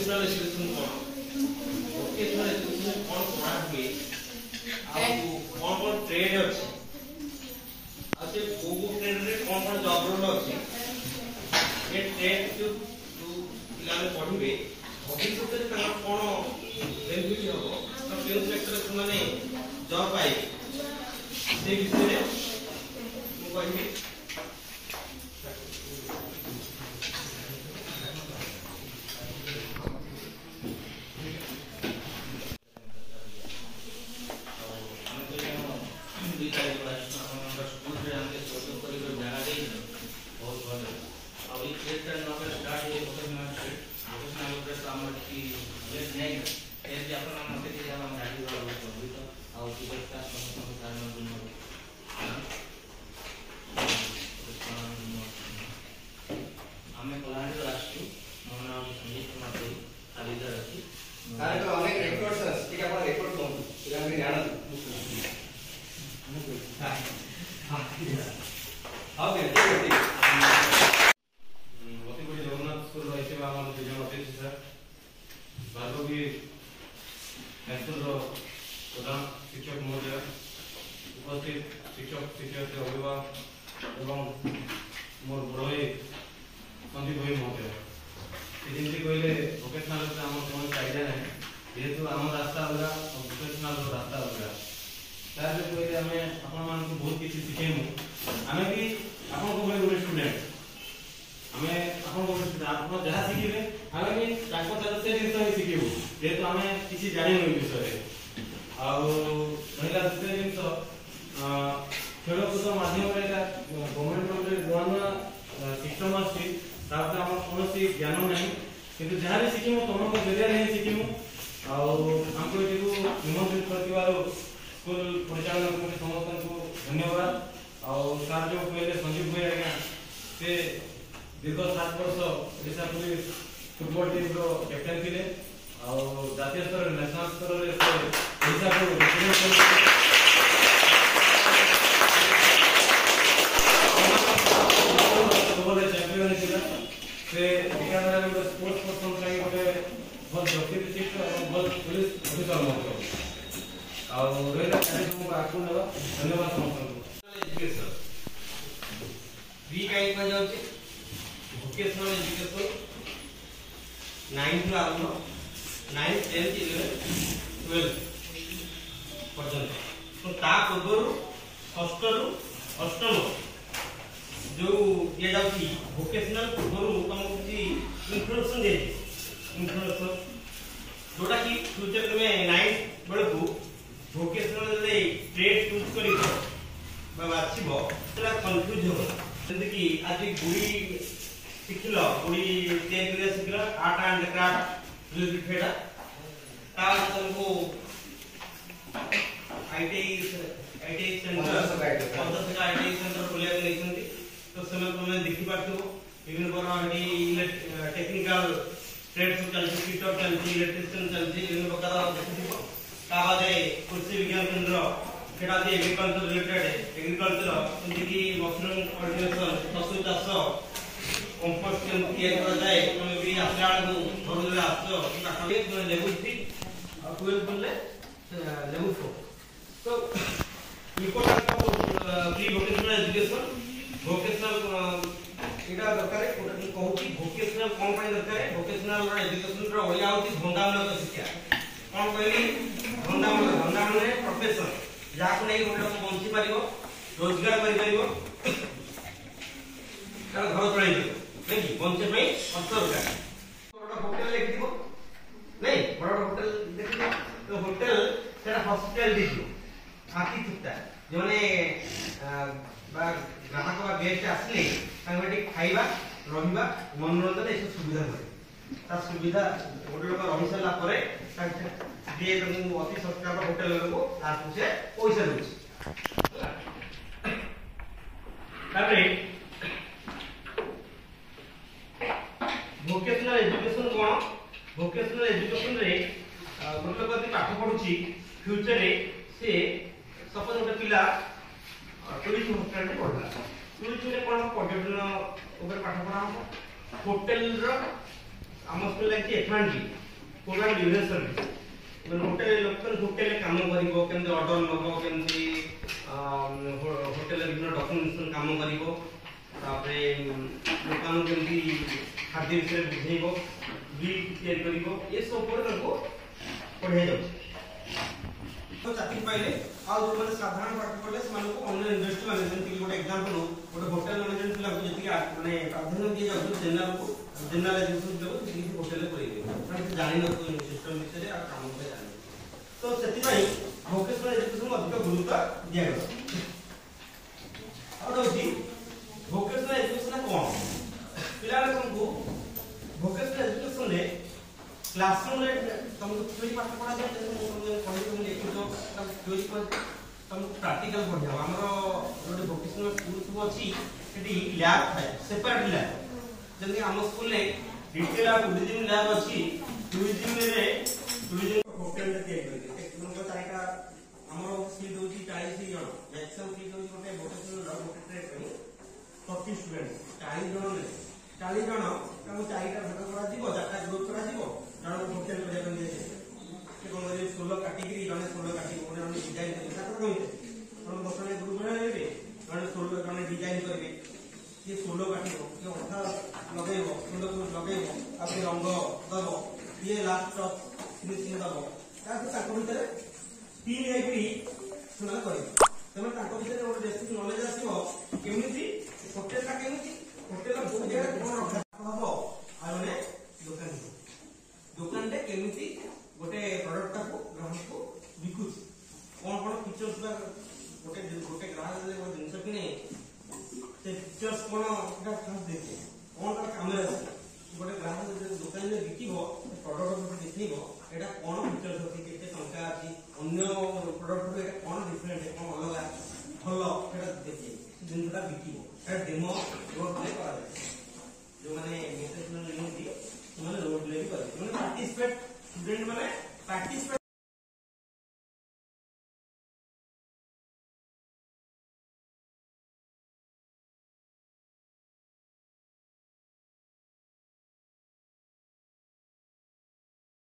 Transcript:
vocational education vocational education कौन पढ़ा हुए कौन ट्रेड अच्छे अच्छे को ट्रेड रे कौन जॉब रोल अच्छे ये ट्रेड जो पिला पढ़े भविष्य में कौन बेनिफिट हम तो केउं सेक्टर माने जॉब पाए से विषय रे मु कहि शिक्षक महोदय उपस्थित शिक्षक शिक्षक अभिभावक एवं मोर बड़ संदीप भाई महोदय जमी कहले भोकेशनाल आम कौन चाहिए ना जेहेतु आम रास्ता अलग भोकेशनाल रास्ता अलग तार कहले आम आप बहुत किसी शिखेमु आम भी आप गोटे स्टूडेंट आम जहाँ शिखे आम भी से जिन शिखु जेहेतु आम किसी जानू विषय दूसरे जिन खेलकूद मध्यम गवर्नमेंट नुआ नुआ सिस्टम आम कौन ज्ञान ना कि जहाँ भी शिखिमु तुम जरिया ही शिखिमु आमको ये निमंत्रित कर स्कूल परिचालन कमिटी समस्त को धन्यवाद सार जो कहले संजीव भाई आज्ञा से दीर्घ 7 वर्ष Odisha police football team captain थे जातीय स्तर नेशनल स्तर चैंपियन से स्पोर्ट्स पर्सन गोटे भल व्यक्तिविशिष्ट भल पुलिस अफिसर आगे ना धन्यवाद समस्त वोकेशनल एजुकेशन 9 ରୁ आरंभ 9 10 11 12 पर्यंत तो ता पूर्व षष्ठ रु अष्टम जो ये जाउची वोकेशनल पूर्व तुमको किसी इंट्रोडक्शन दे इंट्रोडक्शन जोटा कि फ्यूचर में 9 बेलू वोकेशनल रे ट्रेड चूज करी बाछिबो सेला कंफ्यूज हो जैसे कि आज गुड़ी शिखल गुड़ी तैयारी शिखल आर्ट एंड क्राफ्ट जो फेडा ता तुमको आईटीआई सेंटर आईटीआई सेंटर खोलिया लेछंती तो समय तुम देखि पाथो विभिन्न प्रकार टेक्निकल ट्रेड चलती फिटर चलती इलेक्ट्रिशियन चलती विभिन्न प्रकार देखिबो ता बादे कृषि विज्ञान केंद्र फेडा दे एग्रीकल्चर रिलेटेड एग्रीकल्चर जैसे कि मशरूम कल्टीवेशन पशु चाष कंपोस्ट किया करा जाए तुम भी आसला को घर आसो खाली लेवल 3 और 12 बोलले लेवल 4 तो important pre vocational education vocational एटा दरकार है कहू कि वोकेशनल कोन पय दरकार है वोकेशनल एजुकेशन रो ओया होती धंदामूलक शिक्षा कोन कहली धंदामूलक प्रोफेशन जाको नहीं गोटे लोक बंची पारिबो रोजगार करि पारिबो घर चलाई नहीं बंचे में अर्थ दरकार बड़ा होटल लिख दिबो नहीं बड़ा होटल देखिबो तो होटल सेटा हॉस्पिटल दिबो आकी चुक्ता जो माने बा ग्राहक बा गेस्ट आसले तांगटी खाइबा रहिबा मनोरंजन ए सुविधा होय ता सुविधा गोटे लोक रहि सला परे दिए तुमको अति सस्ता होटल को लास्ट से पैसा दउछ तारे वोकेशनल एजुकेशन कोन वोकेशनल एजुकेशन रे गोटे लोक पाठ पढुची फ्यूचर रे से सपोज गोटे पिला टूरिस्ट हॉस्टल रे पढला टूरिस्ट रे कोन पर्यटन ऊपर पाठ पढा हम होटल रो ଆମ ସ୍କୁଲ ଲାଗି F&B ପ୍ରୋଗ୍ରାମ ବିଜନେସ୍ ସର୍ଭିସ୍ ମାନେ ହୋଟେଲ କାମ କରିବ କେମିତି ଅର୍ଡର ନବ କେମିତି ହୋଟେଲ ବିଭିନ୍ନ ଡକୁମେଣ୍ଟେସନ କାମ କରିବ ତାପରେ ଦୋକାନ କେମିତି ଖାଦ୍ୟ ବିଷୟରେ ବୁଝେଇବ ବିଲ୍ ତିଆରି କରିବ ଏ ସବୁ ଉପରେ ତାଙ୍କୁ ପଢିଆ ଯାଉଛି तो चाकरी पाइले आ जो माने साधारण पाठ पढले सेमानको अन्य इंडस्ट्री माने जेंति कि गोटे एग्जांपल गोटे होटल मैनेजमेंट पिला को जेति माने प्राधान्य दिया जाउ जनरल को जनरलाइजेशन देबो जेति कि होटल ले करिवे माने जानि न सिस्टम विषय आ काम करे जानि तो सेति भाई वोकेशनल एजुकेशन को अधिक गुरुत्व दिया गयो और होची वोकेशनल एजुकेशन कोन पिला को वोकेशनल एजुकेशन ले क्लासरूम रे तुमको थ्योरी पाठ पढ़ा जाय तुमको पढ़ी तुम लिखितो तब थ्योरी पर तुमको प्रैक्टिकल पढ़िया हमरो जोटे वोकेशनल स्कूल सब अछि सेठी लैब थाए सेपरेट लैब जंदी हम स्कूल ले डिटेल आ टूरिज्म लैब अछि टूरिज्म होटल ले तैयारी करिके तुमको चाइका हमरो सीट होची 40 जण मैक्सिमम सीट होची गोटे वोकेशनल गोटे ट्रेड पे 30 स्टूडेंट 40 जण ले 40 जण ताको चाइका भाग करा दिबो चारटा ग्रुप करा दिबो जण होटल करे बन दिए के कोन रे 16 कैटेगरी जने 16 कैटेगरी ओने डिजाइन करे ताको कहिते कोन बसने ग्रुप बना लेबे जने 16 जने डिजाइन करबे ये 16 कैटेगरी के अठा लगेबो 16 को लगेबो आपे रंग दबो ये लास्ट टच फिनिशिंग दबो ताको भीतर 3 एग्री सुना करे तमे ताको भीतर ओटे बेसिक नॉलेज आसीबो केमिति होटल का केमिति होटल बहुत जगह कोन रखा हबो आउने दुकान रे केमिति गोटे प्रोडक्ट को ग्राहक को बिकुछ कोन फीचर्स गोटे ग्राहक जे जिंस किने से फीचर्स कोन खास देखे कोन काम रे गोटे ग्राहक जे दुकान रे बिकिबो प्रोडक्ट को देखिबो एटा कोन फीचर्स अछि केते टंका अछि अन्य प्रोडक्ट रे कोन डिफरेंट कोन अलग भलो एटा देखि जिंसटा बिकिबो एटा डेमो रोड प्ले करा जाय जो माने मेसेज न लेनी माने रोड ले भी करे माने पार्टिसिपेट स्टूडेंट माने पार्टिसिपेट